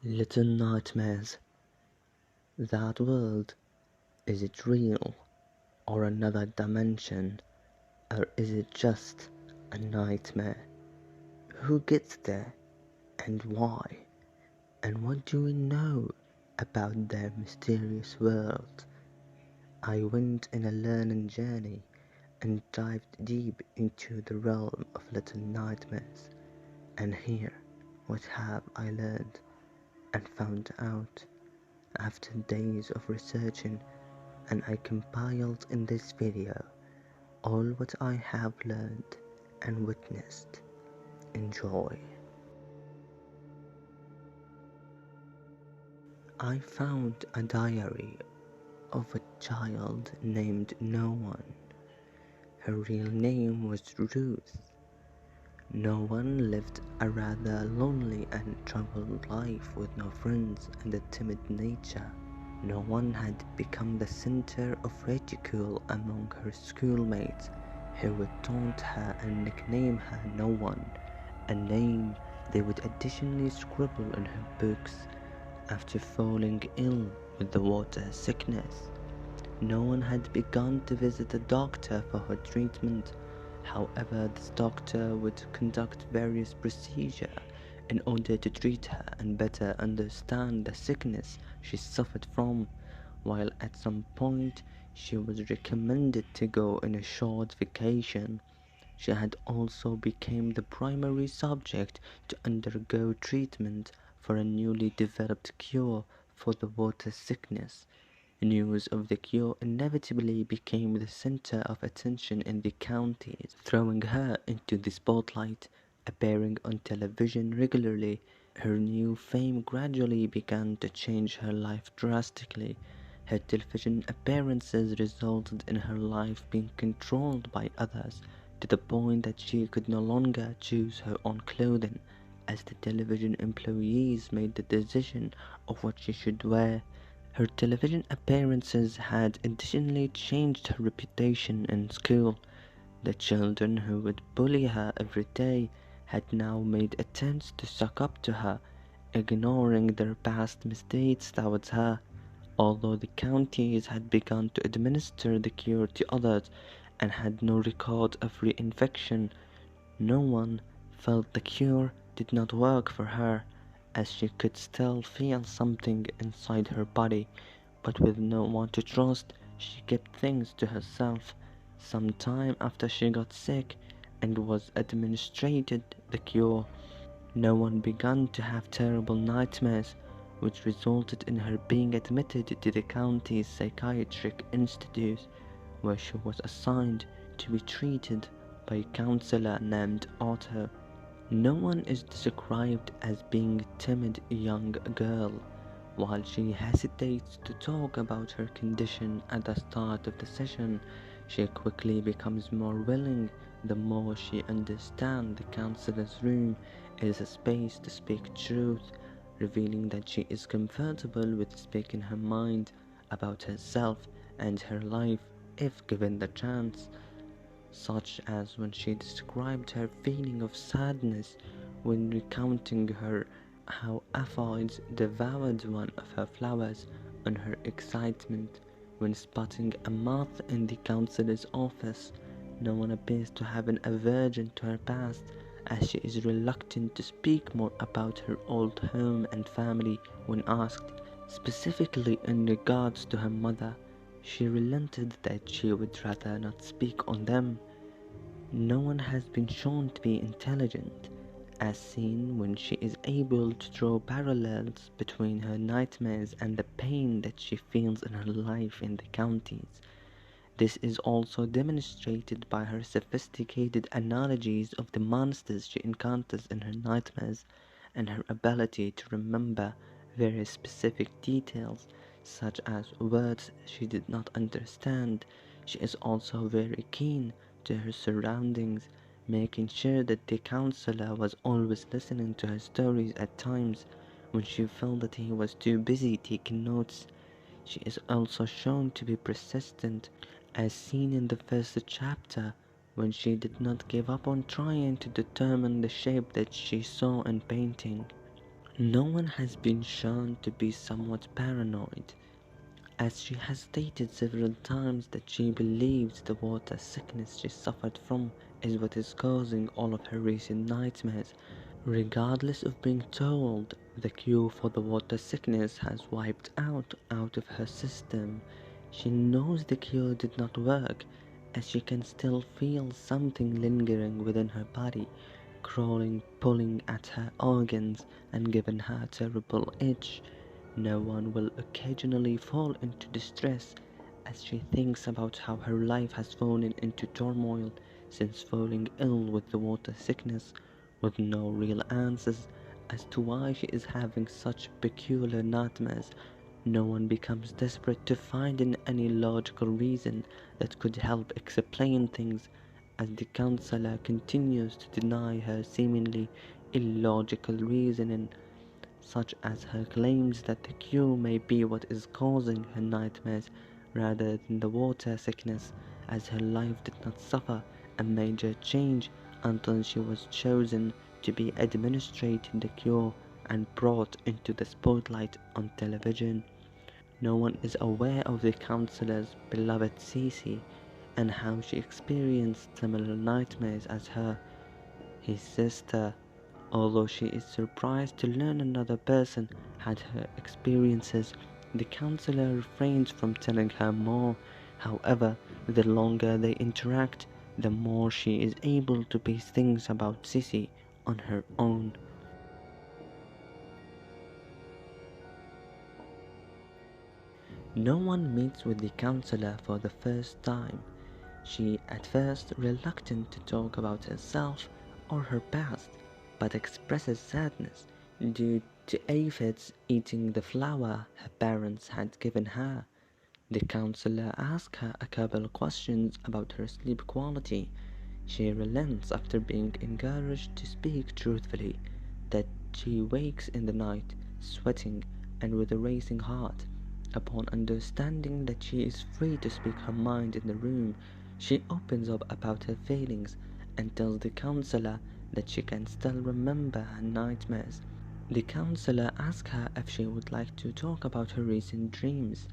Little nightmares. That world, is it real, or another dimension, or is it just a nightmare? Who gets there, and why? And what do we know about their mysterious world? I went on a learning journey and dived deep into the realm of little nightmares. And here, what have I learned and found out after days of researching, and I compiled in this video all what I have learned and witnessed. Enjoy. I found a diary of a child named No One. Her real name was Ruth. No One lived a rather lonely and troubled life with no friends and a timid nature. No One had become the center of ridicule among her schoolmates, who would taunt her and nickname her No One, a name they would additionally scribble in her books. After falling ill with the water sickness, No One had begun to visit a doctor for her treatment. However, this doctor would conduct various procedures in order to treat her and better understand the sickness she suffered from, while at some point she was recommended to go on a short vacation. She had also become the primary subject to undergo treatment for a newly developed cure for the water sickness. News of the cure inevitably became the center of attention in the counties, throwing her into the spotlight. Appearing on television regularly, her new fame gradually began to change her life drastically. Her television appearances resulted in her life being controlled by others, to the point that she could no longer choose her own clothing, as the television employees made the decision of what she should wear. Her television appearances had additionally changed her reputation in school. The children who would bully her every day had now made attempts to suck up to her, ignoring their past misdeeds towards her. Although the counties had begun to administer the cure to others and had no record of reinfection, no one felt the cure did not work for her, as she could still feel something inside her body, but with no one to trust, she kept things to herself. Some time after she got sick and was administered the cure, No One began to have terrible nightmares, which resulted in her being admitted to the county's psychiatric institute, where she was assigned to be treated by a counselor named Otto. No One is described as being a timid young girl. While she hesitates to talk about her condition at the start of the session, she quickly becomes more willing the more she understands the counselor's room is a space to speak truth, revealing that she is comfortable with speaking her mind about herself and her life if given the chance, such as when she described her feeling of sadness when recounting her how aphids devoured one of her flowers, and her excitement when spotting a moth in the counselor's office. No One appears to have an aversion to her past, as she is reluctant to speak more about her old home and family when asked, specifically in regards to her mother. She relented that she would rather not speak on them. No One has been shown to be intelligent, as seen when she is able to draw parallels between her nightmares and the pain that she feels in her life in the counties. This is also demonstrated by her sophisticated analogies of the monsters she encounters in her nightmares, and her ability to remember very specific details, such as words she did not understand. She is also very keen to her surroundings, making sure that the counselor was always listening to her stories at times when she felt that he was too busy taking notes. She is also shown to be persistent, as seen in the first chapter, when she did not give up on trying to determine the shape that she saw in painting. No one has been shown to be somewhat paranoid, as she has stated several times that she believes the water sickness she suffered from is what is causing all of her recent nightmares. Regardless of being told the cure for the water sickness has wiped out of her system, she knows the cure did not work, as she can still feel something lingering within her body, crawling, pulling at her organs, and giving her a terrible itch. No one will occasionally fall into distress as she thinks about how her life has fallen into turmoil since falling ill with the water sickness, with no real answers as to why she is having such peculiar nightmares. No one becomes desperate to find any logical reason that could help explain things, as the counselor continues to deny her seemingly illogical reasoning, such as her claims that the cure may be what is causing her nightmares rather than the water sickness, as her life did not suffer a major change until she was chosen to be administered the cure and brought into the spotlight on television. No one is aware of the counselor's beloved Cece and how she experienced similar nightmares as her, his sister, although she is surprised to learn another person had her experiences. The counselor refrains from telling her more. However, the longer they interact, the more she is able to piece things about Sissy on her own. No one meets with the counselor for the first time. She at first reluctant to talk about herself or her past, but expresses sadness due to aphids eating the flower her parents had given her. The counselor asks her a couple of questions about her sleep quality. She relents after being encouraged to speak truthfully that she wakes in the night, sweating and with a racing heart. Upon understanding that she is free to speak her mind in the room, she opens up about her feelings and tells the counselor that she can still remember her nightmares. The counselor asks her if she would like to talk about her recent dreams,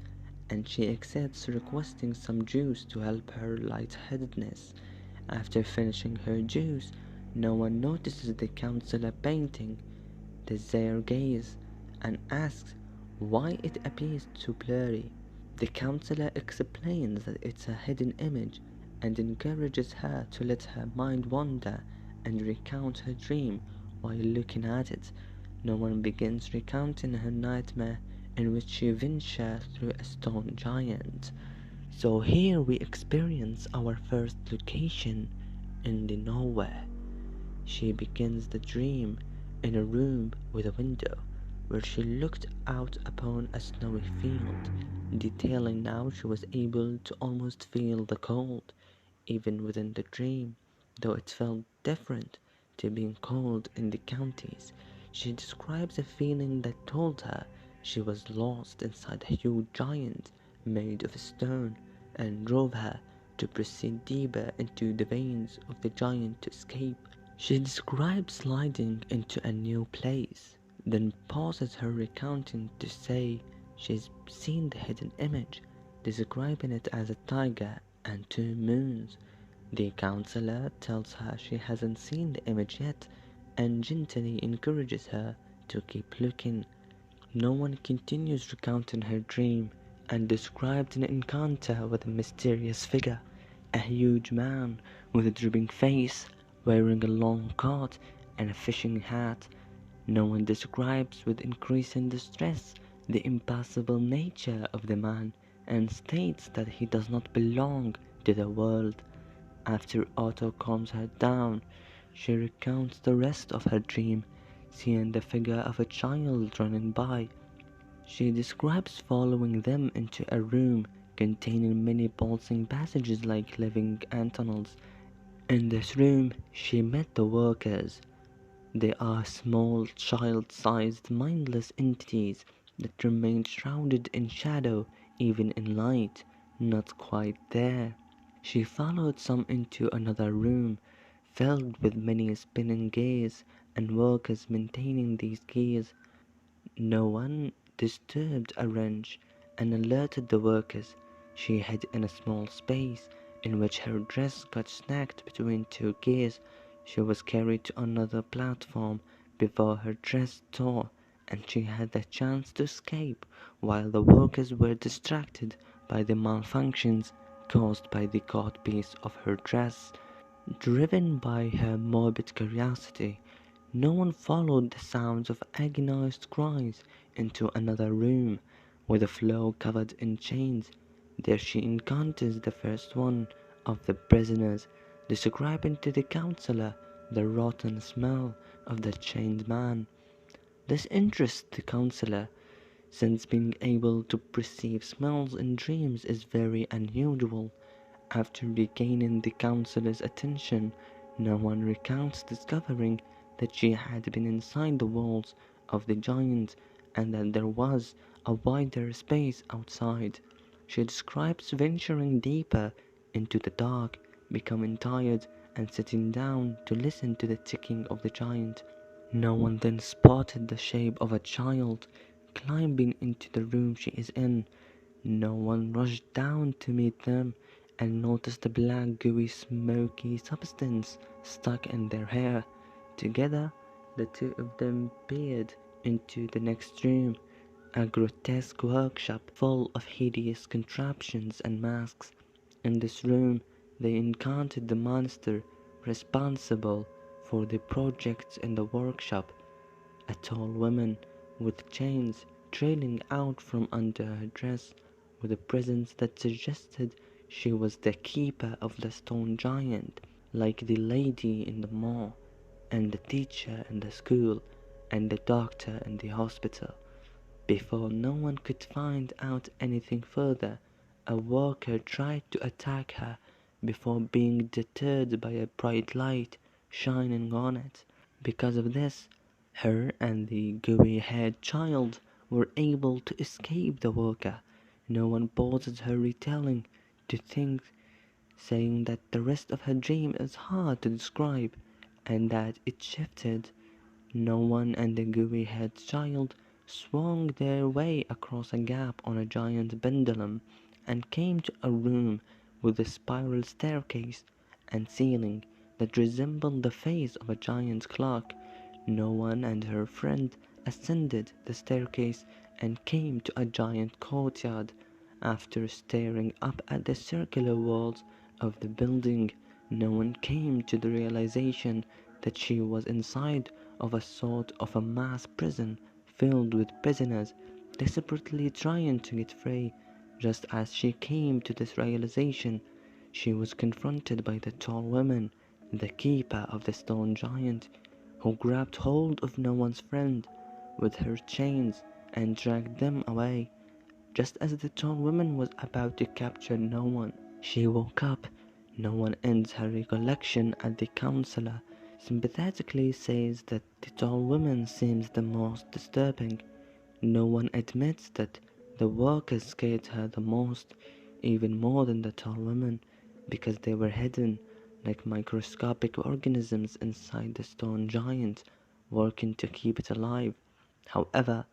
and she accepts, requesting some juice to help her lightheadedness. After finishing her juice, no one notices the counselor painting their gaze and asks why it appears too blurry. The counselor explains that it's a hidden image and encourages her to let her mind wander and recount her dream while looking at it. No one begins recounting her nightmare in which she ventures through a stone giant. So here we experience our first location in the nowhere. She begins the dream in a room with a window, where she looked out upon a snowy field, detailing now she was able to almost feel the cold, even within the dream, though it felt different to being cold in the counties. She describes a feeling that told her she was lost inside a huge giant made of stone and drove her to proceed deeper into the veins of the giant to escape. She describes sliding into a new place, then pauses her recounting to say she's seen the hidden image, describing it as a tiger and two moons. The counselor tells her she hasn't seen the image yet and gently encourages her to keep looking. No one continues recounting her dream and described an encounter with a mysterious figure, a huge man with a drooping face, wearing a long coat and a fishing hat. No one describes with increasing distress the impossible nature of the man and states that he does not belong to the world. After Otto calms her down, she recounts the rest of her dream, seeing the figure of a child running by. She describes following them into a room containing many pulsing passages like living ant tunnels. In this room, she met the workers. They are small, child-sized, mindless entities that remain shrouded in shadow even in light, not quite there. She followed some into another room, filled with many spinning gears and workers maintaining these gears. No one disturbed a wrench and alerted the workers. She hid in a small space in which her dress got snagged between two gears. She was carried to another platform before her dress tore, and she had the chance to escape while the workers were distracted by the malfunctions caused by the codpiece of her dress. Driven by her morbid curiosity, no one followed the sounds of agonized cries into another room, with the floor covered in chains. There she encounters the first one of the prisoners, describing to the counselor the rotten smell of the chained man. This interests the counselor, since being able to perceive smells in dreams is very unusual. After regaining the counselor's attention, no one recounts discovering that she had been inside the walls of the giant and that there was a wider space outside. She describes venturing deeper into the dark, becoming tired, and sitting down to listen to the ticking of the giant. No one then spotted the shape of a child climbing into the room she is in. No one rushed down to meet them and noticed the black, gooey, smoky substance stuck in their hair. Together, the two of them peered into the next room, a grotesque workshop full of hideous contraptions and masks. In this room, they encountered the monster responsible for the projects in the workshop, a tall woman with chains trailing out from under her dress, with a presence that suggested she was the keeper of the stone giant, like the lady in the mall, and the teacher in the school, and the doctor in the hospital. Before no one could find out anything further, a worker tried to attack her before being deterred by a bright light shining on it. Because of this, her and the gooey-haired child were able to escape the worker. No one pauses her retelling to think, saying that the rest of her dream is hard to describe and that it shifted. No one and the gooey-haired child swung their way across a gap on a giant pendulum and came to a room with a spiral staircase and ceiling that resembled the face of a giant clock. No one and her friend ascended the staircase and came to a giant courtyard. After staring up at the circular walls of the building, no one came to the realization that she was inside of a sort of a mass prison filled with prisoners desperately trying to get free. Just as she came to this realization, she was confronted by the tall woman, the keeper of the stone giant, who grabbed hold of no one's friend with her chains and dragged them away. Just as the tall woman was about to capture no one, she woke up. No one ends her recollection at the counselor sympathetically says that the tall woman seems the most disturbing. No one admits that the workers scared her the most, even more than the tall woman, because they were hidden like microscopic organisms inside the stone giant, working to keep it alive. However,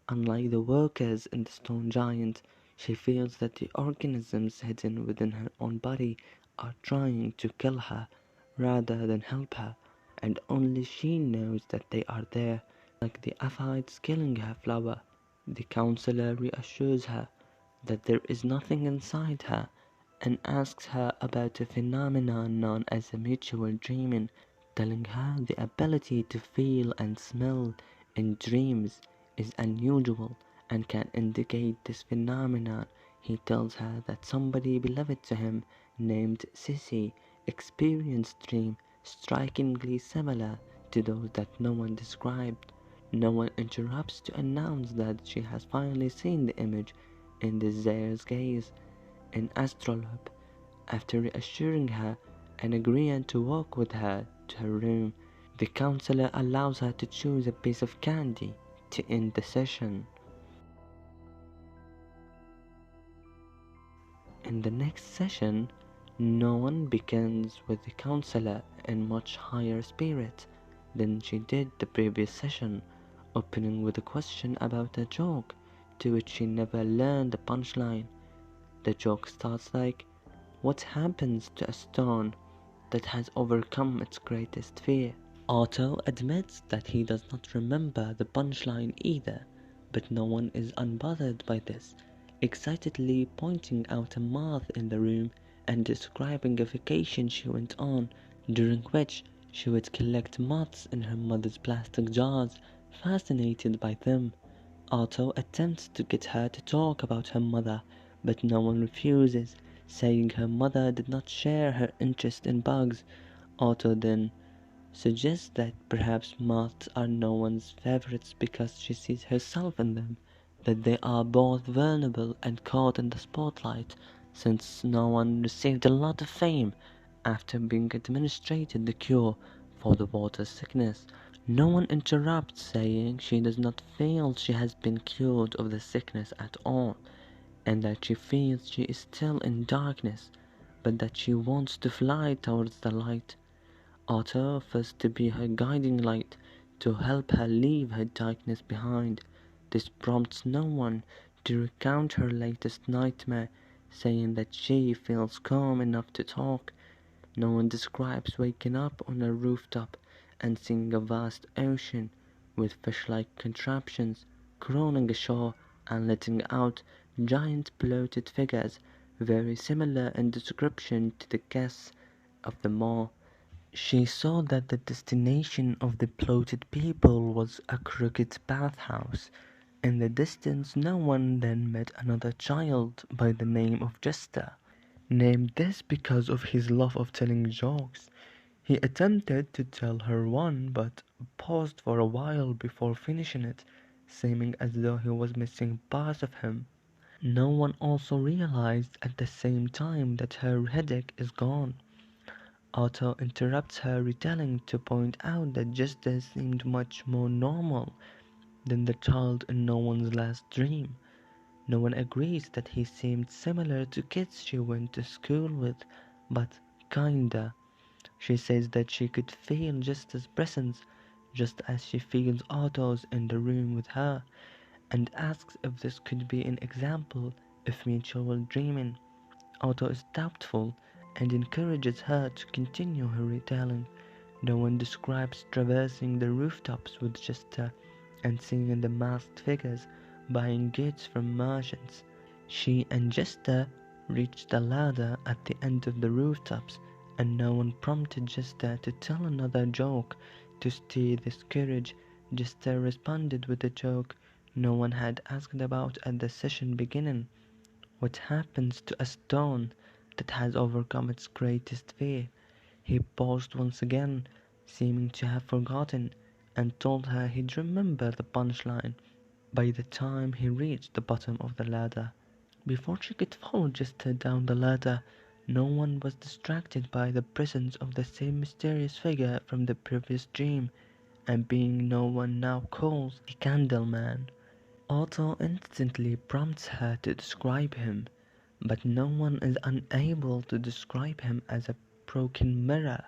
unlike the workers in the stone giant, she feels that the organisms hidden within her own body are trying to kill her rather than help her, and only she knows that they are there, like the aphids killing her flower. The counselor reassures her that there is nothing inside her and asks her about a phenomenon known as a mutual dreaming, telling her the ability to feel and smell in dreams is unusual and can indicate this phenomenon. He tells her that somebody beloved to him named Sissy experienced dreams strikingly similar to those that no one described. No one interrupts to announce that she has finally seen the image in the Zayre's gaze in Astrolabe. After reassuring her and agreeing to walk with her to her room, the counselor allows her to choose a piece of candy to end the session. In the next session, no one begins with the counselor in much higher spirit than she did the previous session. opening with a question about a joke, to which she never learned the punchline. The joke starts like, "What happens to a stone that has overcome its greatest fear?" Otto admits that he does not remember the punchline either, but no one is unbothered by this, excitedly pointing out a moth in the room and describing a vacation she went on, during which she would collect moths in her mother's plastic jars, fascinated by them. Otto attempts to get her to talk about her mother, but no one refuses, saying her mother did not share her interest in bugs. Otto then suggests that perhaps moths are no one's favorites because she sees herself in them, that they are both vulnerable and caught in the spotlight, since no one received a lot of fame after being administered the cure for the water sickness. No one interrupts, saying she does not feel she has been cured of the sickness at all, and that she feels she is still in darkness, but that she wants to fly towards the light. Otto offers to be her guiding light, to help her leave her darkness behind. This prompts no one to recount her latest nightmare, saying that she feels calm enough to talk. No one describes waking up on a rooftop and seeing a vast ocean with fish-like contraptions crawling ashore and letting out giant bloated figures very similar in description to the guests of the mall. She saw that the destination of the bloated people was a crooked bathhouse. In the distance no one then met another child by the name of Jester, named this because of his love of telling jokes. He attempted to tell her one, but paused for a while before finishing it, seeming as though he was missing parts of him. No one also realized at the same time that her headache is gone. Otto interrupts her retelling to point out that Jester seemed much more normal than the child in no one's last dream. No one agrees that he seemed similar to kids she went to school with, but kinda. She says that she could feel Jester's presence, just as she feels Otto's in the room with her, and asks if this could be an example of mutual dreaming. Otto is doubtful and encourages her to continue her retelling. No one describes traversing the rooftops with Jester and seeing the masked figures buying goods from merchants. She and Jester reached the ladder at the end of the rooftops, and no one prompted Jester to tell another joke to steer this courage. Jester responded with a joke no one had asked about at the session beginning. What happens to a stone that has overcome its greatest fear? He paused once again, seeming to have forgotten, and told her he'd remember the punchline by the time he reached the bottom of the ladder. Before she could follow Jester down the ladder, no one was distracted by the presence of the same mysterious figure from the previous dream, and being no one now calls the Candleman. Otto instantly prompts her to describe him, but no one is unable to describe him as a broken mirror,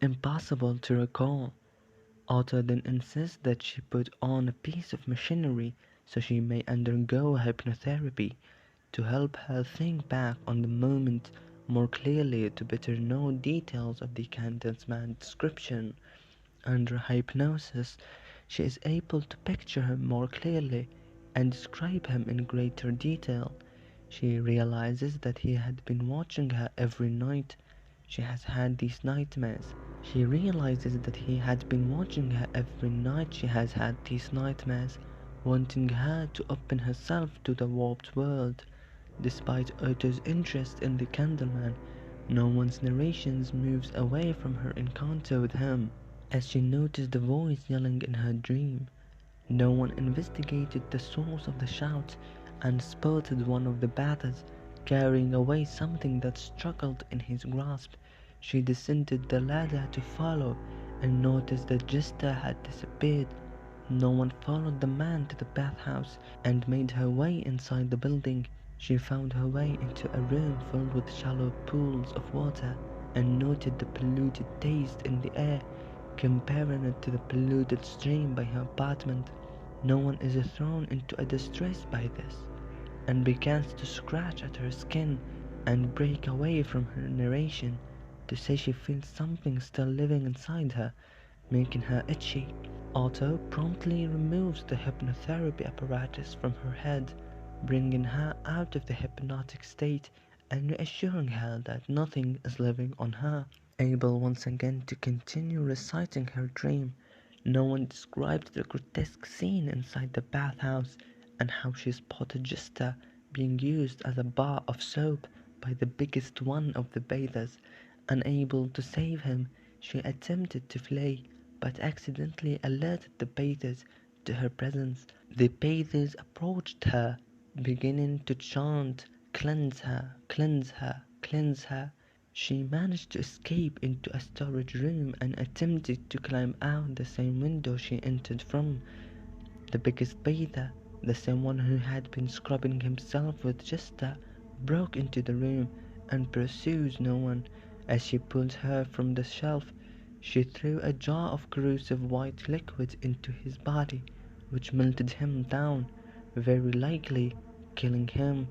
impossible to recall. Otto then insists that she put on a piece of machinery so she may undergo hypnotherapy to help her think back on the moment more clearly to better know details of the Candleman's description. Under hypnosis, she is able to picture him more clearly and describe him in greater detail. She realizes that he had been watching her every night. She has had these nightmares. She realizes that he had been watching her every night. She has had these nightmares, wanting her to open herself to the warped world. Despite Otto's interest in the Candleman, no one's narrations moves away from her encounter with him. As she noticed the voice yelling in her dream, no one investigated the source of the shout and spotted one of the bathers carrying away something that struggled in his grasp. She descended the ladder to follow and noticed that Jester had disappeared. No one followed the man to the bathhouse and made her way inside the building. She found her way into a room filled with shallow pools of water and noted the polluted taste in the air, comparing it to the polluted stream by her apartment. No one is thrown into a distress by this, and begins to scratch at her skin and break away from her narration to say she feels something still living inside her, making her itchy. Otto promptly removes the hypnotherapy apparatus from her head, bringing her out of the hypnotic state and reassuring her that nothing is living on her. Able once again to continue reciting her dream. No one described the grotesque scene inside the bathhouse and how she spotted Gista being used as a bar of soap by the biggest one of the bathers. Unable to save him, she attempted to flee, but accidentally alerted the bathers to her presence. The bathers approached her, beginning to chant, "Cleanse her, cleanse her, cleanse her." She managed to escape into a storage room and attempted to climb out the same window she entered from. The biggest bather, the same one who had been scrubbing himself with Jester, broke into the room and pursues no one. As she pulled her from the shelf, she threw a jar of corrosive white liquid into his body, which melted him down, very likely killing him.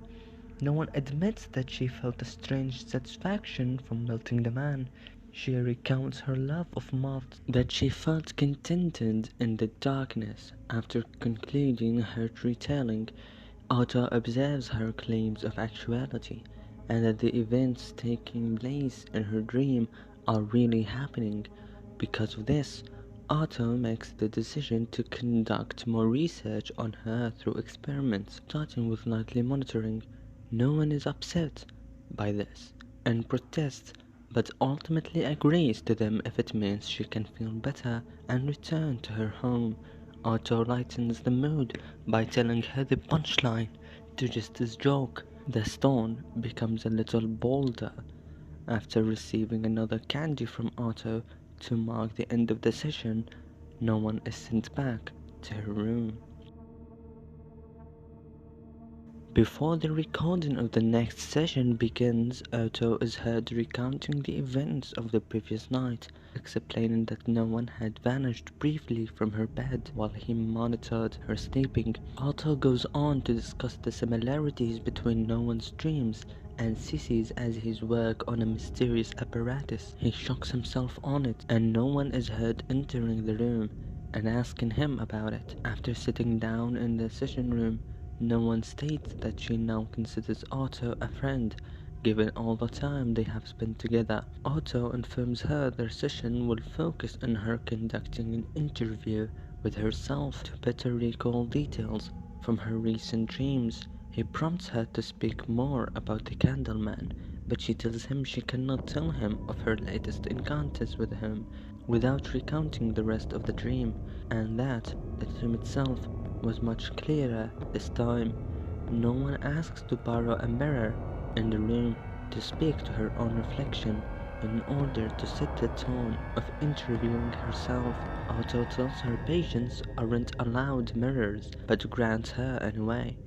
No one admits that she felt a strange satisfaction from melting the man. She recounts her love of moths, that she felt contented in the darkness. After concluding her retelling, Otto observes her claims of actuality, and that the events taking place in her dream are really happening. Because of this, Otto makes the decision to conduct more research on her through experiments, starting with nightly monitoring. No one is upset by this and protests, but ultimately agrees to them if it means she can feel better and return to her home. Otto lightens the mood by telling her the punchline to Justice's joke. The stone becomes a little bolder after receiving another candy from Otto to mark the end of the session. No one is sent back to her room. Before the recording of the next session begins, Otto is heard recounting the events of the previous night, explaining that no one had vanished briefly from her bed while he monitored her sleeping. Otto goes on to discuss the similarities between no one's dreams and Sissy's as his work on a mysterious apparatus. He shocks himself on it, and no one is heard entering the room and asking him about it. After sitting down in the session room, no one states that she now considers Otto a friend, given all the time they have spent together. Otto informs her their session will focus on her conducting an interview with herself to better recall details from her recent dreams. He prompts her to speak more about the Candleman, but she tells him she cannot tell him of her latest encounters with him without recounting the rest of the dream, and that the dream itself was much clearer this time. No one asks to borrow a mirror in the room to speak to her own reflection in order to set the tone of interviewing herself. Otto tells her patients aren't allowed mirrors, but grants her anyway.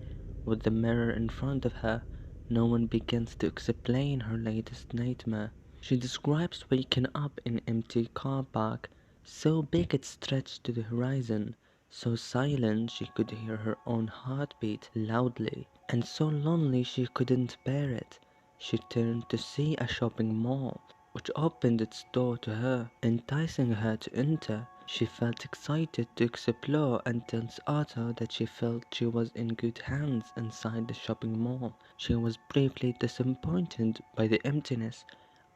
With the mirror in front of her, no one begins to explain her latest nightmare. She describes waking up in an empty car park, so big it stretched to the horizon, so silent she could hear her own heartbeat loudly, and so lonely she couldn't bear it. She turned to see a shopping mall, which opened its door to her, enticing her to enter. She felt excited to explore and tells Otto that she felt she was in good hands inside the shopping mall. She was briefly disappointed by the emptiness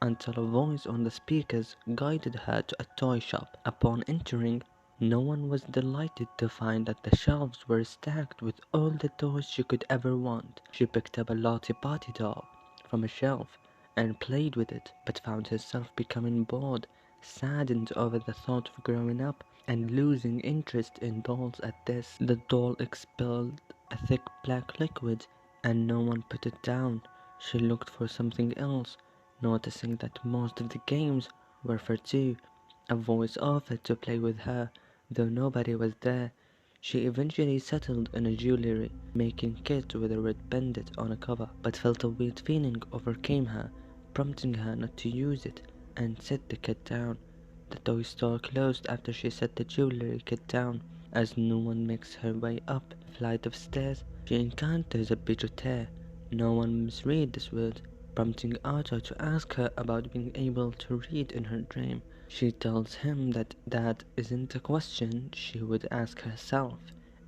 until a voice on the speakers guided her to a toy shop. Upon entering, no one was delighted to find that the shelves were stacked with all the toys she could ever want. She picked up a Lottie Party doll from a shelf and played with it, but found herself becoming bored, saddened over the thought of growing up and losing interest in dolls at this. The doll expelled a thick black liquid, and no one put it down. She looked for something else, noticing that most of the games were for two. A voice offered to play with her, though nobody was there. She eventually settled on a jewelry making kit with a red pendant on a cover, but felt a weird feeling overcame her, prompting her not to use it and set the kit down. The toy store closed after she set the jewelry kit down. As no one makes her way up a flight of stairs, she encounters a bijoutier. No one misread this word, prompting Otto to ask her about being able to read in her dream. She tells him that that isn't a question she would ask herself,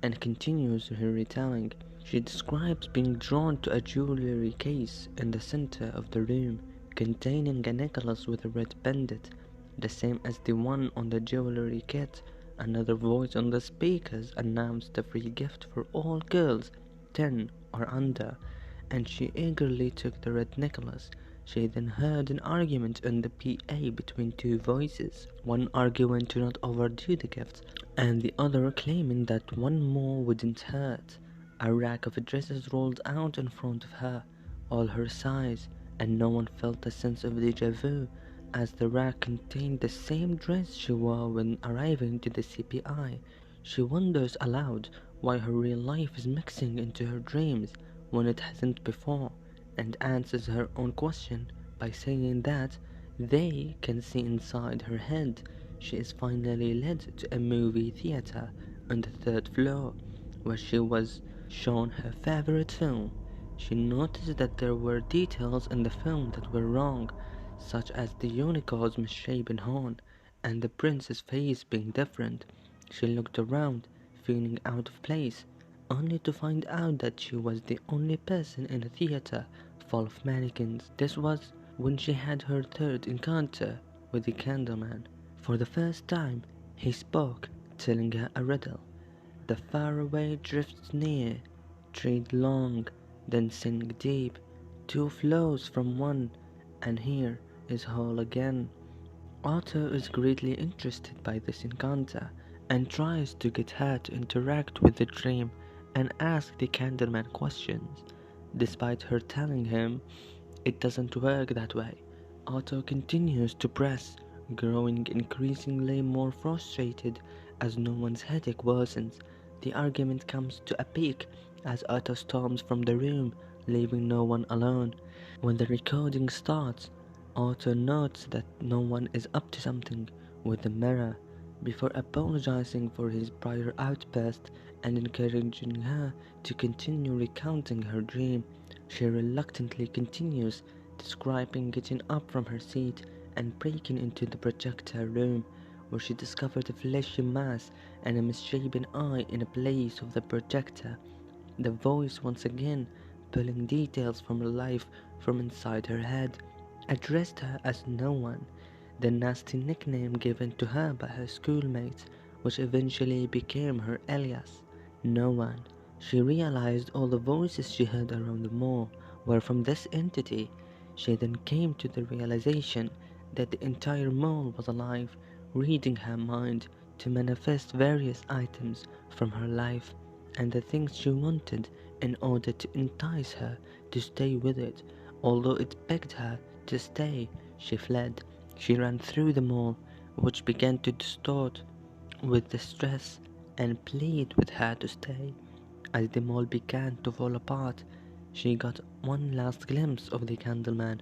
and continues her retelling. She describes being drawn to a jewelry case in the center of the room, containing a necklace with a red pendant, the same as the one on the jewelry kit. Another voice on the speakers announced a free gift for all girls 10 or under, and she eagerly took the red necklace. She then heard an argument on the PA between two voices, one arguing to not overdo the gifts, and the other claiming that one more wouldn't hurt. A rack of dresses rolled out in front of her, all her size, and no one felt a sense of déjà vu, as the rack contained the same dress she wore when arriving to the CPI. She wonders aloud why her real life is mixing into her dreams when it hasn't before, and answers her own question by saying that they can see inside her head. She is finally led to a movie theater on the third floor, where she was shown her favorite film. She noticed that there were details in the film that were wrong, such as the unicorn's misshapen horn and the prince's face being different. She looked around, feeling out of place, only to find out that she was the only person in a theater full of mannequins. This was when she had her third encounter with the Candleman. For the first time, he spoke, telling her a riddle. The faraway drifts near, tread long, then sink deep. Two flows from one, and here is whole again. Otto is greatly interested by this encounter and tries to get her to interact with the dream and ask the Candleman questions. Despite her telling him it doesn't work that way, Otto continues to press, growing increasingly more frustrated as no one's headache worsens. The argument comes to a peak as Otto storms from the room, leaving no one alone. When the recording starts, Otto notes that no one is up to something with the mirror. Before apologizing for his prior outburst and encouraging her to continue recounting her dream, she reluctantly continues, describing getting up from her seat and breaking into the projector room, where she discovered a fleshy mass and a misshapen eye in a place of the projector. The voice once again, pulling details from her life from inside her head, addressed her as No One, the nasty nickname given to her by her schoolmates, which eventually became her alias. No One. She realized all the voices she heard around the mall were from this entity. She then came to the realization that the entire mall was alive, reading her mind to manifest various items from her life and the things she wanted in order to entice her to stay with it. Although it begged her to stay, she fled. She ran through the mall, which began to distort with the stress and plead with her to stay. As the mall began to fall apart, she got one last glimpse of the Candleman,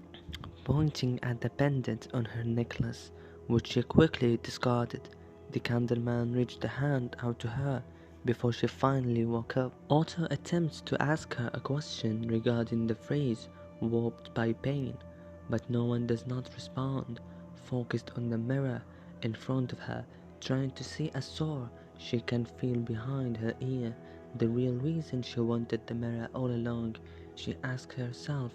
pointing at the pendant on her necklace, which she quickly discarded. The Candleman reached a hand out to her before she finally woke up. Otto attempts to ask her a question regarding the phrase warped by pain, but no one does not respond, focused on the mirror in front of her, trying to see a sore she can feel behind her ear. The real reason she wanted the mirror all along. She asks herself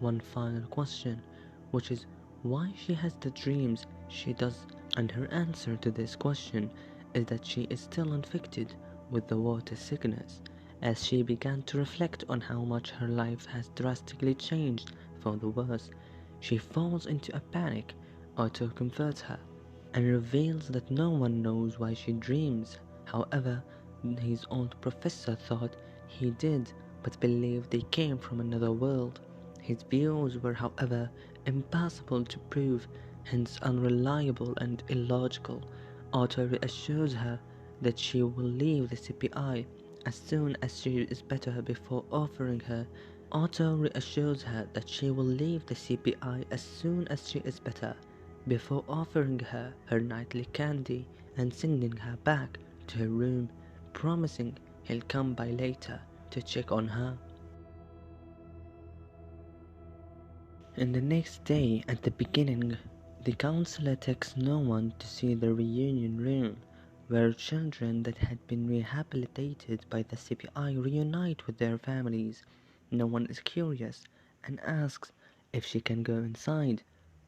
one final question, which is why she has the dreams she does, and her answer to this question is that she is still infected with the water sickness. As she began to reflect on how much her life has drastically changed for the worse, she falls into a panic. Otto comforts her and reveals that no one knows why she dreams. However, his old professor thought he did, but believed they came from another world. His views were, however, impossible to prove, hence unreliable and illogical. Otto reassures her that she will leave the CPI as soon as she is better before offering her. Otto reassures her that she will leave the CPI as soon as she is better before offering her her nightly candy and sending her back to her room. promising he'll come by later to check on her. And the next day, at the beginning, the counselor takes no one to see the reunion room, where children that had been rehabilitated by the CPI reunite with their families. No one is curious and asks if she can go inside.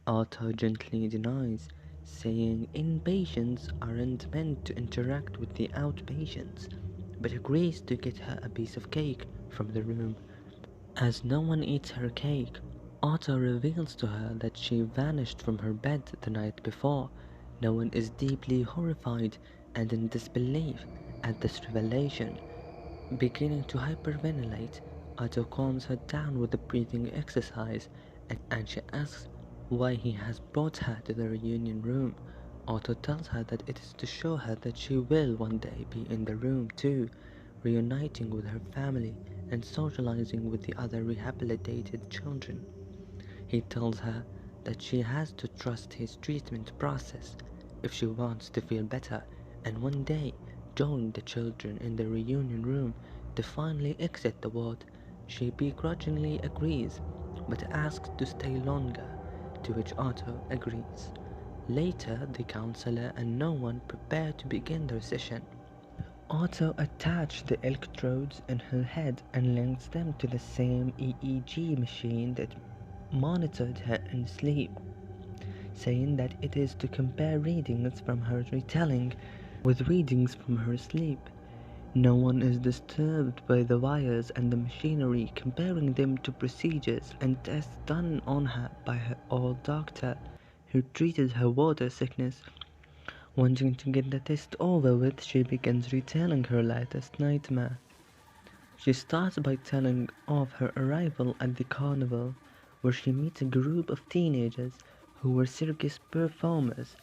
Otto gently denies, saying inpatients aren't meant to interact with the outpatients, but agrees to get her a piece of cake from the room. As no one eats her cake, Otto reveals to her that she vanished from her bed the night before. No one is deeply horrified and in disbelief at this revelation. Beginning to hyperventilate, Otto calms her down with a breathing exercise and she asks why he has brought her to the reunion room. Otto tells her that it is to show her that she will one day be in the room too, reuniting with her family and socializing with the other rehabilitated children. He tells her that she has to trust his treatment process if she wants to feel better and one day join the children in the reunion room to finally exit the ward. She begrudgingly agrees but asks to stay longer, to which Otto agrees. Later, the counselor and no one prepare to begin their session. Otto attached the electrodes in her head and links them to the same EEG machine that monitored her in sleep, saying that it is to compare readings from her retelling with readings from her sleep. No one is disturbed by the wires and the machinery, comparing them to procedures and tests done on her by her old doctor who treated her water sickness. Wanting to get the test over with, she begins retelling her latest nightmare. She starts by telling of her arrival at the carnival, where she meets a group of teenagers who were circus performers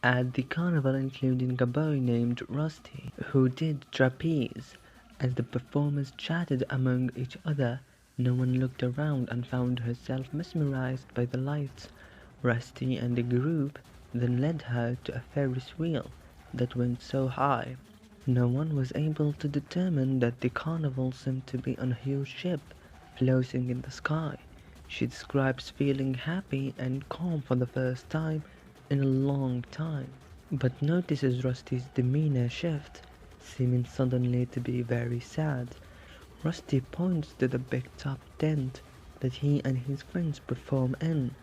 at the carnival, including a boy named Rusty, who did trapeze. As the performers chatted among each other, no one looked around and found herself mesmerized by the lights. Rusty and the group then led her to a Ferris wheel that went so high. No one was able to determine that the carnival seemed to be on a huge ship floating in the sky. She describes feeling happy and calm for the first time in a long time, but notices Rusty's demeanor shift, seeming suddenly to be very sad. Rusty points to the big top tent that he and his friends perform in,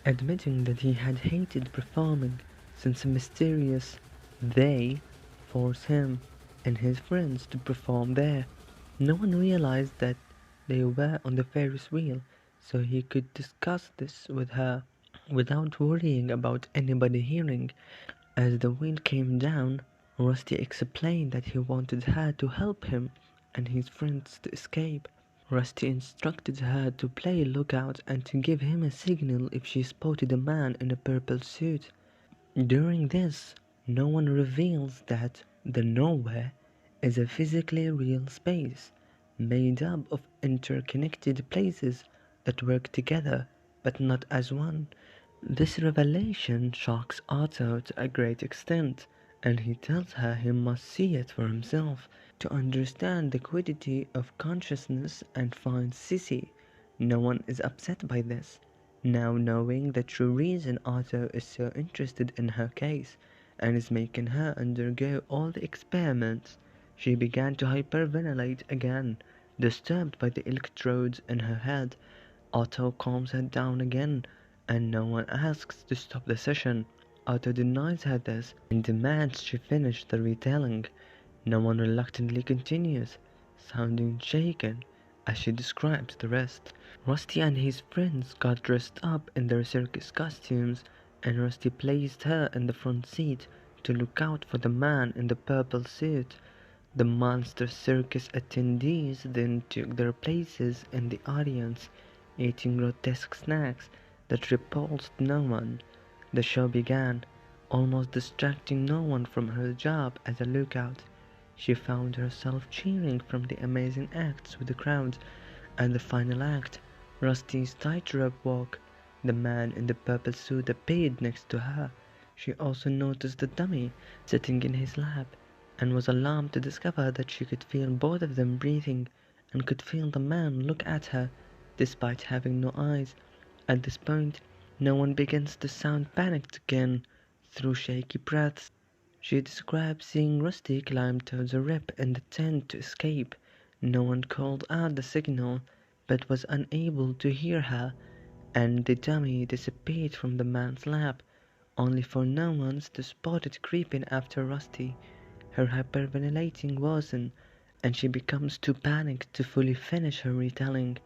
admitting that he had hated performing since a mysterious they forced him and his friends to perform there. No one realized that they were on the Ferris wheel, so he could discuss this with her without worrying about anybody hearing. As the wheel came down, Rusty explained that he wanted her to help him and his friends to escape. Rusty instructed her to play lookout and to give him a signal if she spotted a man in a purple suit. During this, no one reveals that the nowhere is a physically real space made up of interconnected places that work together but not as one. This revelation shocks Otto to a great extent, and he tells her he must see it for himself to understand the quiddity of consciousness and find Sissy. No one is upset by this, now knowing the true reason Otto is so interested in her case and is making her undergo all the experiments. She began to hyperventilate again, disturbed by the electrodes in her head. Otto calms her down again, and no one asks to stop the session. Otto denies her this and demands she finish the retelling. No one reluctantly continues, sounding shaken as she describes the rest. Rusty and his friends got dressed up in their circus costumes, and Rusty placed her in the front seat to look out for the man in the purple suit. The monster circus attendees then took their places in the audience, eating grotesque snacks that repulsed no one. The show began, almost distracting no one from her job as a lookout. She found herself cheering from the amazing acts with the crowd. At the final act, Rusty's tightrope walk, the man in the purple suit appeared next to her. She also noticed the dummy sitting in his lap, and was alarmed to discover that she could feel both of them breathing and could feel the man look at her despite having no eyes. At this point, no one begins to sound panicked again through shaky breaths. She describes seeing Rusty climb towards a rip in the tent to escape. No one called out the signal, but was unable to hear her, and the dummy disappeared from the man's lap, only for no one to spot it creeping after Rusty. Her hyperventilating worsens, and she becomes too panicked to fully finish her retelling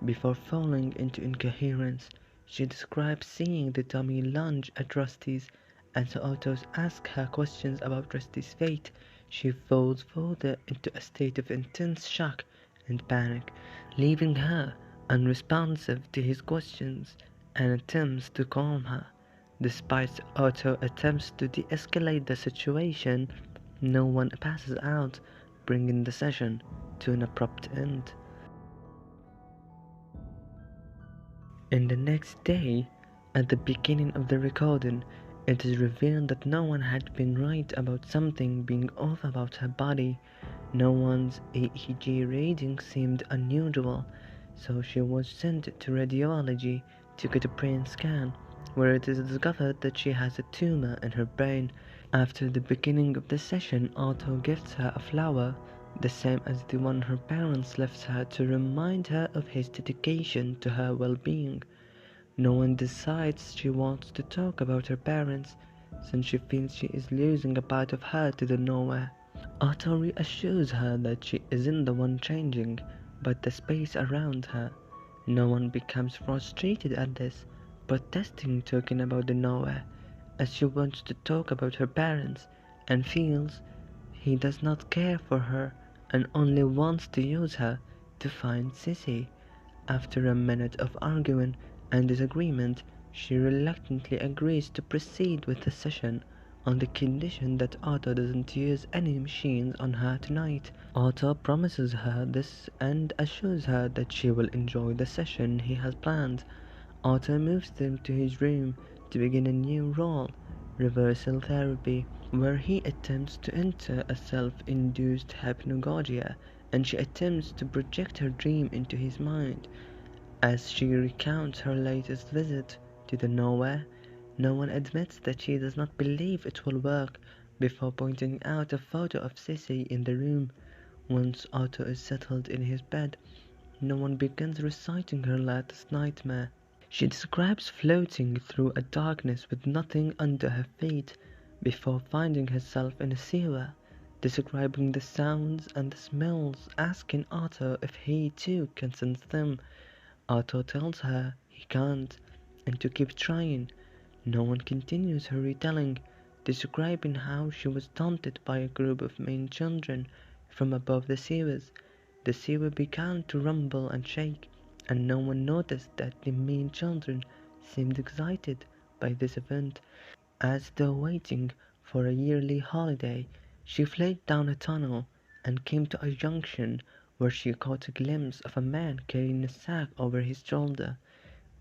before falling into incoherence. She describes seeing the dummy lunge at Rusty's, and so Otto asks her questions about Rusty's fate. She falls further into a state of intense shock and panic, leaving her unresponsive to his questions and attempts to calm her. Despite Otto attempts to de-escalate the situation, no one passes out, bringing the session to an abrupt end. And the next day, at the beginning of the recording, it is revealed that no one had been right about something being off about her body. No one's EEG reading seemed unusual, so she was sent to radiology to get a brain scan, where it is discovered that she has a tumor in her brain. After the beginning of the session, Otto gives her a flower, the same as the one her parents left her to remind her of his dedication to her well-being. No one decides she wants to talk about her parents, since she feels she is losing a part of her to the nowhere. Otto reassures her that she isn't the one changing, but the space around her. No one becomes frustrated at this, protesting talking about the nowhere, as she wants to talk about her parents and feels he does not care for her and only wants to use her to find Sissy. After a minute of arguing and disagreement, she reluctantly agrees to proceed with the session on the condition that Otto doesn't use any machines on her tonight. Otto promises her this and assures her that she will enjoy the session he has planned. Otto moves them to his room to begin a new role, reversal therapy, where he attempts to enter a self-induced hypnagogia and she attempts to project her dream into his mind. As she recounts her latest visit to the nowhere, no one admits that she does not believe it will work before pointing out a photo of Sissy in the room. Once Otto is settled in his bed, no one begins reciting her latest nightmare. She describes floating through a darkness with nothing under her feet before finding herself in a sewer, describing the sounds and the smells, asking Otto if he too can sense them. Otto tells her he can't and to keep trying. No one continues her retelling, describing how she was taunted by a group of mean children from above the sewers. The sewer began to rumble and shake, and no one noticed that the mean children seemed excited by this event. As though waiting for a yearly holiday, she fled down a tunnel and came to a junction where she caught a glimpse of a man carrying a sack over his shoulder.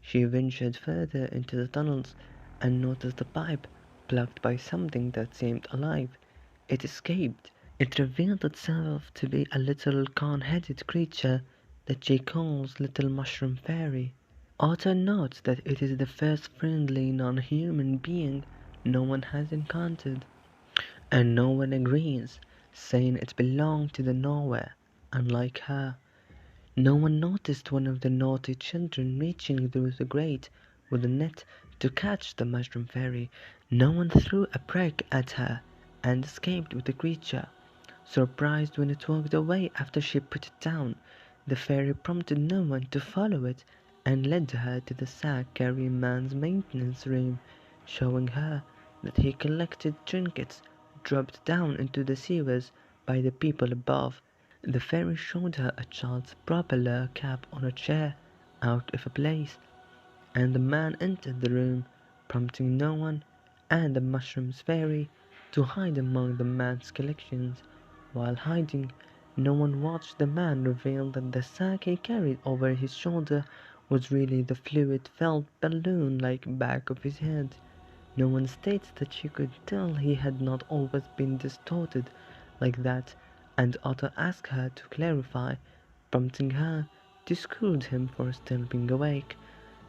She ventured further into the tunnels and noticed a pipe plugged by something that seemed alive. It escaped. It revealed itself to be a little cone-headed creature that she calls Little Mushroom Fairy. Otto notes that it is the first friendly non-human being no one has encountered, and no one agrees, saying it belonged to the nowhere, unlike her. No one noticed one of the naughty children reaching through the grate with a net to catch the Mushroom Fairy. No one threw a brick at her and escaped with the creature. Surprised when it walked away after she put it down, the fairy prompted no one to follow it and led her to the sack-carrying man's maintenance room, showing her that he collected trinkets dropped down into the sewers by the people above. The fairy showed her a child's propeller cap on a chair, out of place, and the man entered the room, prompting no one and the Mushroom's Fairy to hide among the man's collections. While hiding, no one watched the man reveal that the sack he carried over his shoulder was really the fluid-filled balloon-like back of his head. No one states that she could tell he had not always been distorted, like that, and Otto asked her to clarify, prompting her to scold him for still being awake.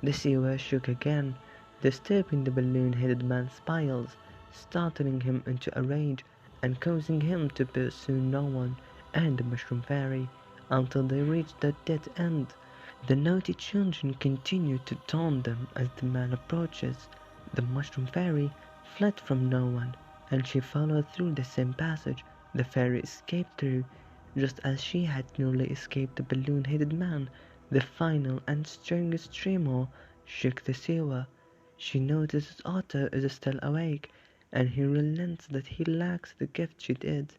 The sewer shook again, disturbing the balloon-headed man's piles, startling him into a rage, and causing him to pursue no one and the Mushroom Fairy until they reached the dead end. The naughty children continued to taunt them as the man approaches. The Mushroom Fairy fled from no one, and she followed through the same passage the fairy escaped through, just as she had nearly escaped the balloon-headed man. The final and strongest tremor shook the sewer. She notices Otto is still awake, and he relents that he lacks the gift she did.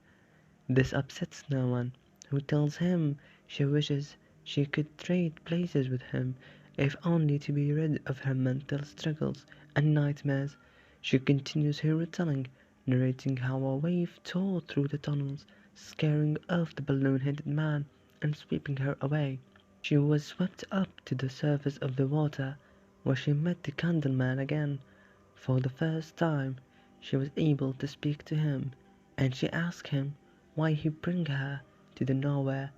This upsets no one, who tells him she wishes she could trade places with him, if only to be rid of her mental struggles and nightmares. She continues her retelling, narrating how a wave tore through the tunnels, scaring off the balloon-headed man and sweeping her away. She was swept up to the surface of the water, where she met the Candleman again. For the first time, she was able to speak to him, and she asked him why he bring her to the nowhere.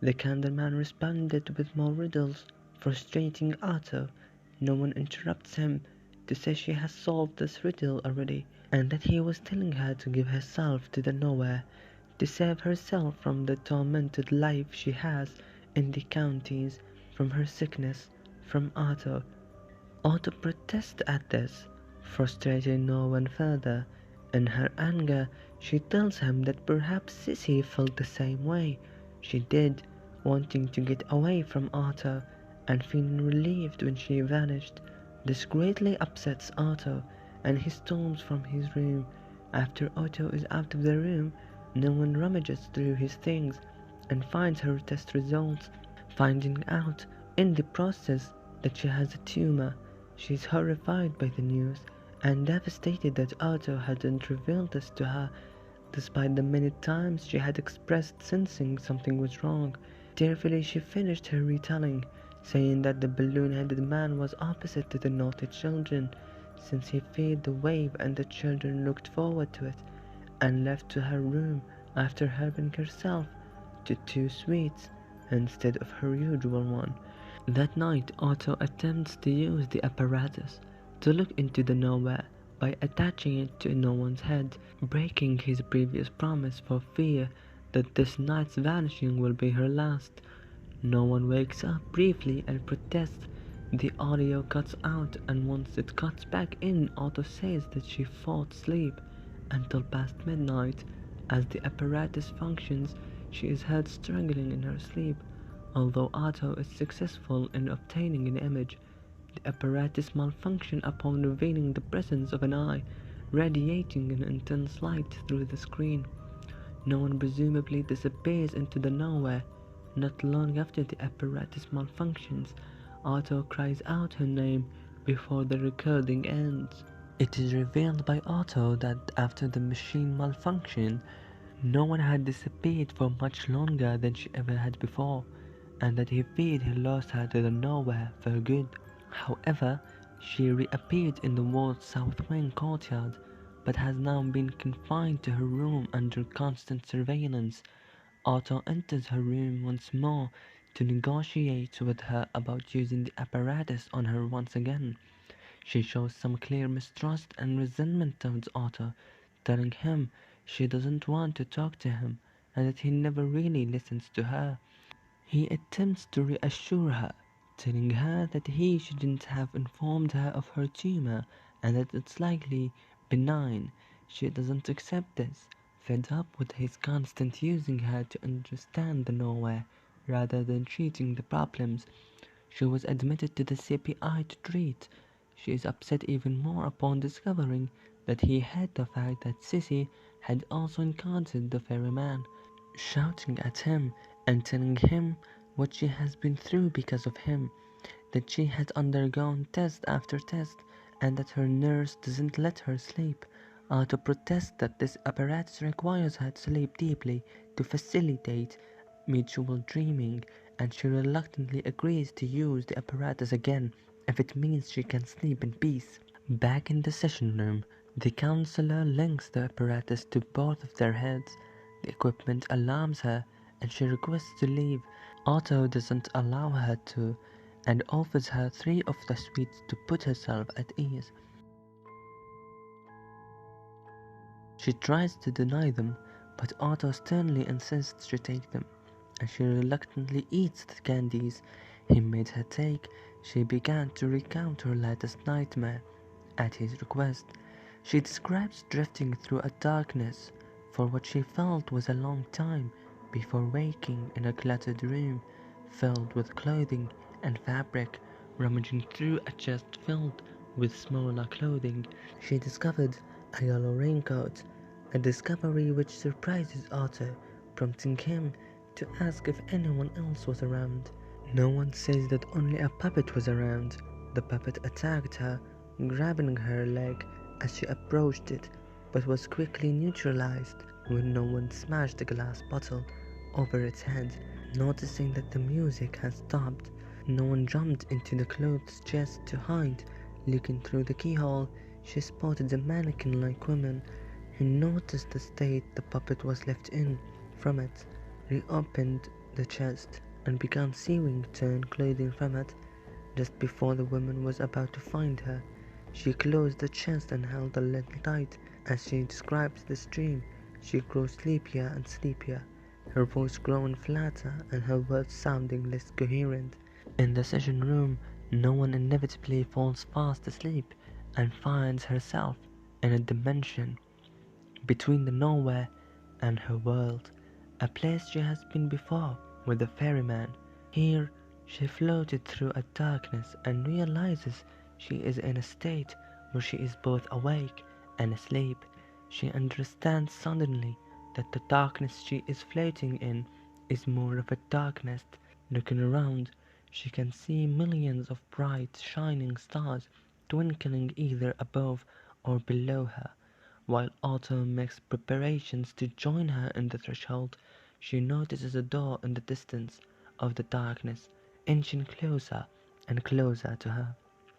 The Candleman responded with more riddles, frustrating Otto. No one interrupts him to say she has solved this riddle already, and that he was telling her to give herself to the nowhere, to save herself from the tormented life she has in the counties, from her sickness, from Otto. Otto protests at this, frustrating no one further. In her anger, she tells him that perhaps Sissy felt the same way she did, wanting to get away from Otto and feeling relieved when she vanished. This greatly upsets Otto, and he storms from his room. After Otto is out of the room, no one rummages through his things and finds her test results, finding out in the process that she has a tumor. She is horrified by the news and devastated that Otto hadn't revealed this to her, despite the many times she had expressed sensing something was wrong. Tearfully she finished her retelling, saying that the balloon-headed man was opposite to the naughty children, since he feared the wave and the children looked forward to it, and left to her room after helping herself to 2 sweets instead of her usual one. That night, Otto attempts to use the apparatus to look into the nowhere by attaching it to no one's head, breaking his previous promise for fear that this night's vanishing will be her last. No one wakes up briefly and protests. The audio cuts out, and once it cuts back in, Otto says that she fought sleep until past midnight. As the apparatus functions, she is heard struggling in her sleep. Although Otto is successful in obtaining an image, the apparatus malfunctions upon revealing the presence of an eye, radiating an intense light through the screen. No one presumably disappears into the nowhere. Not long after the apparatus malfunctions, Otto cries out her name before the recording ends. It is revealed by Otto that after the machine malfunctioned, no one had disappeared for much longer than she ever had before, and that he feared he lost her to the nowhere for good. However, she reappeared in the wall's south wing courtyard, but has now been confined to her room under constant surveillance. Otto enters her room once more to negotiate with her about using the apparatus on her once again. She shows some clear mistrust and resentment towards Otto, telling him she doesn't want to talk to him and that he never really listens to her. He attempts to reassure her, telling her that he shouldn't have informed her of her tumor and that it's likely benign. She doesn't accept this, fed up with his constant using her to understand the nowhere rather than treating the problems. She was admitted to the CPI to treat. She is upset even more upon discovering that he hid the fact that Sissy had also encountered the ferryman, shouting at him and telling him what she has been through because of him, that she had undergone test after test, and that her nurse doesn't let her sleep. To protest that this apparatus requires her to sleep deeply to facilitate mutual dreaming, and she reluctantly agrees to use the apparatus again if it means she can sleep in peace. Back in the session room, the counselor links the apparatus to both of their heads. The equipment alarms her and she requests to leave. Otto doesn't allow her to and offers her 3 of the sweets to put herself at ease. She tries to deny them, but Otto sternly insists she take them, and she reluctantly eats the candies he made her take. She began to recount her latest nightmare. At his request, she describes drifting through a darkness for what she felt was a long time before waking in a cluttered room filled with clothing and fabric. Rummaging through a chest filled with smaller clothing, she discovered a yellow raincoat, a discovery which surprises Otto, prompting him to ask if anyone else was around. No one says that only a puppet was around. The puppet attacked her, grabbing her leg as she approached it, but was quickly neutralized when no one smashed a glass bottle over its head. Noticing that the music had stopped, no one jumped into the clothes chest to hide. Looking through the keyhole, she spotted a mannequin-like woman who noticed the state the puppet was left in. From it, reopened the chest and began sewing torn clothing from it. Just before the woman was about to find her, she closed the chest and held the lid tight. As she describes this dream, she grows sleepier and sleepier, her voice growing flatter and her words sounding less coherent. In the session room, no one inevitably falls fast asleep and finds herself in a dimension between the nowhere and her world, a place she has been before with the ferryman. Here she floated through a darkness and realizes she is in a state where she is both awake and asleep. She understands suddenly that the darkness she is floating in is more of a darkness. Looking around, she can see millions of bright, shining stars twinkling either above or below her. While Otto makes preparations to join her in the threshold, she notices a door in the distance of the darkness, inching closer and closer to her,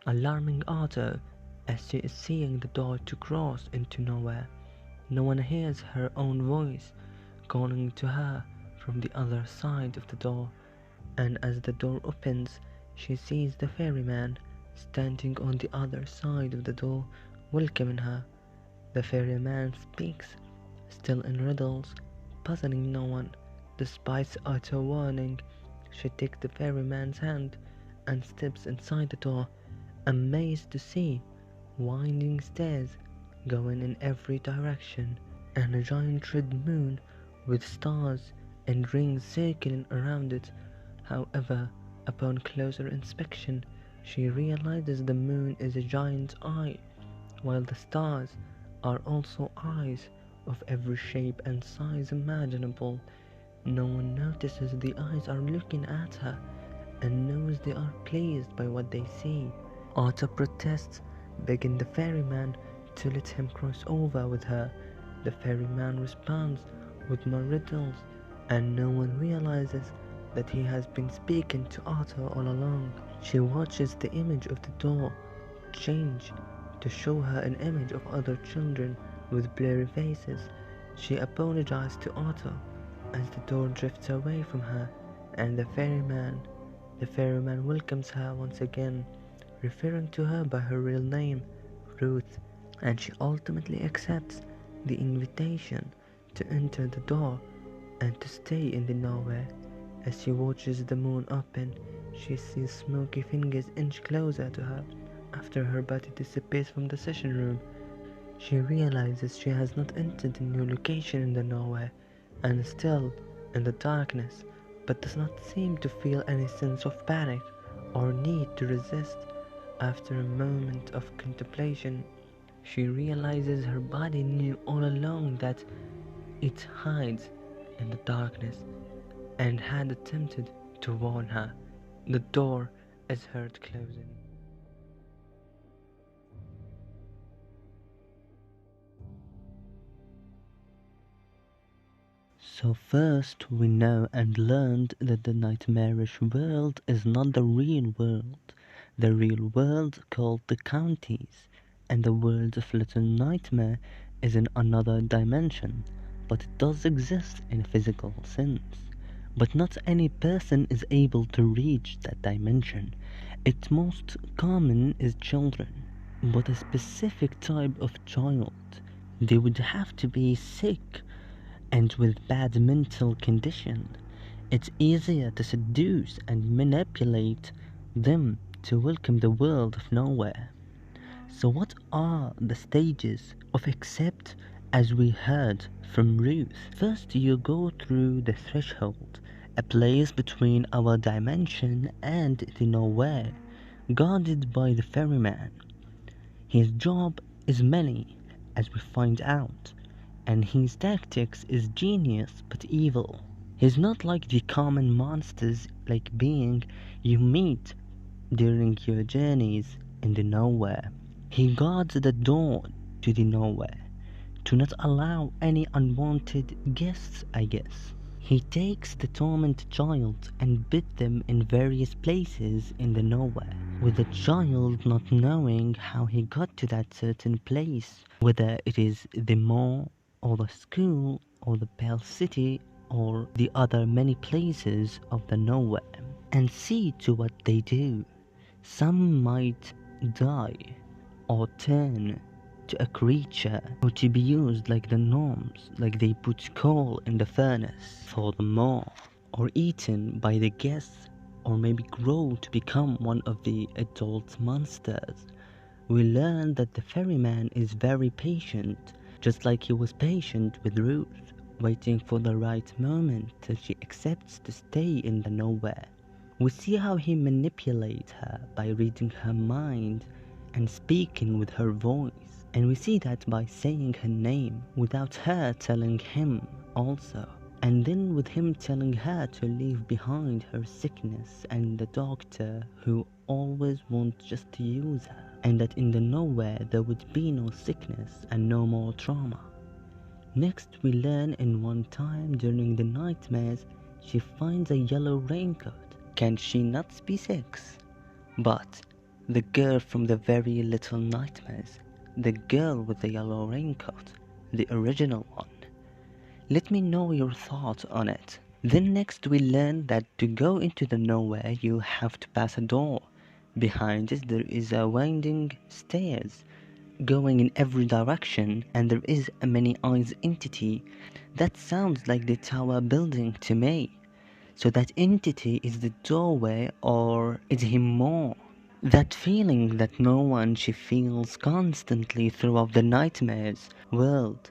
alarming Otto as she is seeing the door to cross into nowhere. No one hears her own voice calling to her from the other side of the door, and as the door opens, she sees the ferryman standing on the other side of the door, welcoming her. The ferryman speaks, still in riddles, puzzling no one. Despite Otto's warning, she takes the ferryman's hand and steps inside the door, amazed to see winding stairs going in every direction, and a giant red moon with stars and rings circling around it. However, upon closer inspection, she realizes the moon is a giant's eye, while the stars are also eyes of every shape and size imaginable. No one notices the eyes are looking at her and knows they are pleased by what they see. Otto protests, begging the ferryman to let him cross over with her. The ferryman responds with more riddles, and no one realizes that he has been speaking to Otto all along. She watches the image of the door change to show her an image of other children with blurry faces. She apologizes to Otto as the door drifts away from her, and the ferryman welcomes her once again, referring to her by her real name, Ruth, and she ultimately accepts the invitation to enter the door and to stay in the nowhere. As she watches the moon open, she sees smoky fingers inch closer to her. After her body dissipates from the session room, she realizes she has not entered a new location in the nowhere and is still in the darkness, but does not seem to feel any sense of panic or need to resist. After a moment of contemplation, she realizes her body knew all along that it hides in the darkness and had attempted to warn her. The door is heard closing. So first we know and learned that the nightmarish world is not the real world. The real world called the counties, and the world of Little Nightmare is in another dimension. but it does exist in a physical sense. But not any person is able to reach that dimension. Its most common is children, but a specific type of child. They would have to be sick and with bad mental condition. It's easier to seduce and manipulate them to welcome the world of nowhere. So what are the stages of accept as we heard from Ruth? First you go through the threshold, a place between our dimension and the nowhere, guarded by the ferryman. His job is many, as we find out, and his tactics is genius but evil. He's not like the common monsters like being you meet during your journeys in the nowhere. He guards the door to the nowhere to not allow any unwanted guests, I guess. He takes the tormented child and bit them in various places in the nowhere, with the child not knowing how he got to that certain place, whether it is the mall or the school or the Pale City or the other many places of the nowhere. And see to what they do. Some might die or turn to a creature or to be used like the gnomes, like they put coal in the furnace for the more, or eaten by the guests, or maybe grow to become one of the adult monsters. We learn that the ferryman is very patient, just like he was patient with Ruth, waiting for the right moment till she accepts to stay in the nowhere. We see how he manipulates her by reading her mind and speaking with her voice. And we see that by saying her name without her telling him also. And then with him telling her to leave behind her sickness and the doctor who always wants just to use her. And that in the nowhere there would be no sickness and no more trauma. Next we learn in one time during the nightmares she finds a yellow raincoat. Can she not be sex? But the girl from the very little nightmares, the girl with the yellow raincoat, the original one. Let me know your thoughts on it. Then next we learn that to go into the nowhere you have to pass a door. Behind it there is a winding stairs going in every direction, and there is a many eyes entity. That sounds like the tower building to me. So that entity is the doorway, or is he more? That feeling that no one she feels constantly throughout the nightmares world,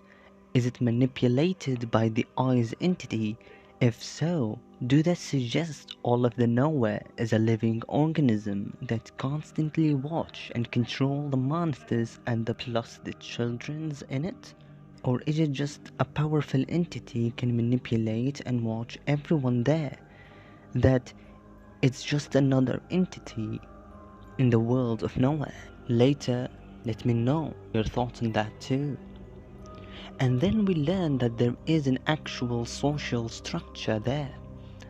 is it manipulated by the eyes entity? If so, do they suggest all of the nowhere as a living organism that constantly watch and control the monsters and the plus the children's in it? Or is it just a powerful entity can manipulate and watch everyone there? That it's just another entity in the world of nowhere? Later, let me know your thoughts on that too. And then we learn that there is an actual social structure there.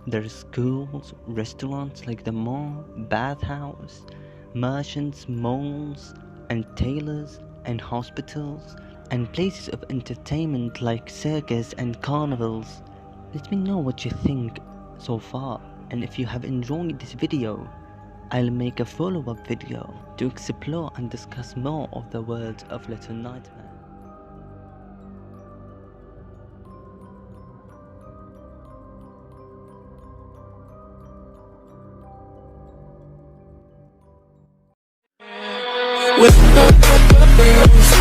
There's schools, restaurants like the mall, bathhouse, merchants, malls, and tailors, and hospitals, and places of entertainment like circus and carnivals. Let me know what you think so far, and if you have enjoyed this video, I'll make a follow-up video to explore and discuss more of the world of Little Nightmares. with